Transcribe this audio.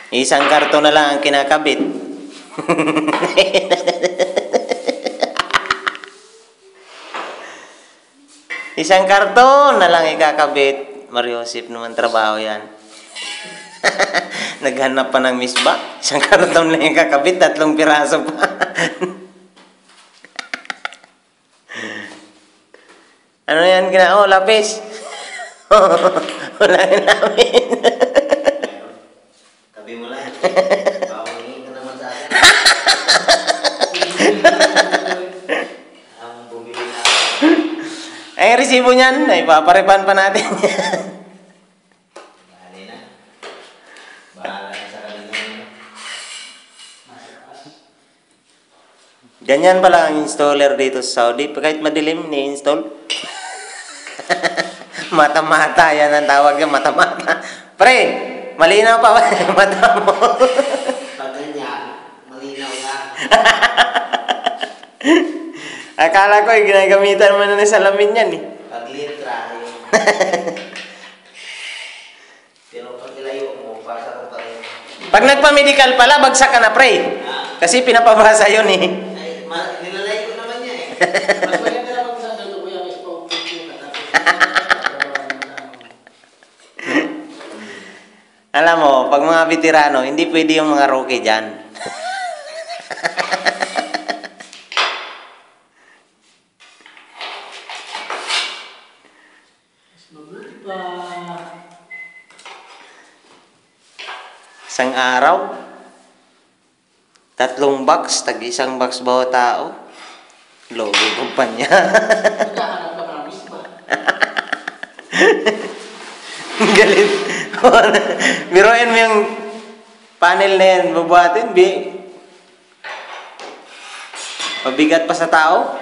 Isang karton na lang ang kinakabit. Isang karton na lang ikakabit. Mariosip naman trabaho yan. Naghanap pa ng misba. Isang karton lang ikakabit, 3 piraso pa. Ano yan gina? Oh, lapis. Wala yung namin. Tabi mo lang. Bawangin ka naman sa akin. Ang bumili na. Ay, resibo niyan. Ay, paparepan pa natin. Bali na. Bahala na sa kanila. Ganyan pala ang installer dito sa Saudi. Kahit madilim, ni-install. Mata-mata, yan ang tawag yan, mata-mata. Pre, malinaw pa ba mata mo? Pag ganyan, malinaw na. Akala ko, ginagamitan mo na ng salamin yan eh. Pag litra, pero pag ilayo mo, basa ko pa rin. Pag nagpa-medical pala, bagsak ka na, pre. Kasi pinapabasa yun eh. Ay, nilalay ko naman niya eh. Mas maganda naman sa dito kuya, mas pa-update ka. Alam mo, pag mga veterano, hindi pwede yung mga rookie dyan. Mabuti pa. Isang araw, 3 box, tag-1 box bawat tao. Logi kumpanya. Magkahanap ka ng misma. Galit. Biruin mo yung panel na yan, bubuhatin, mabigat pa sa tao.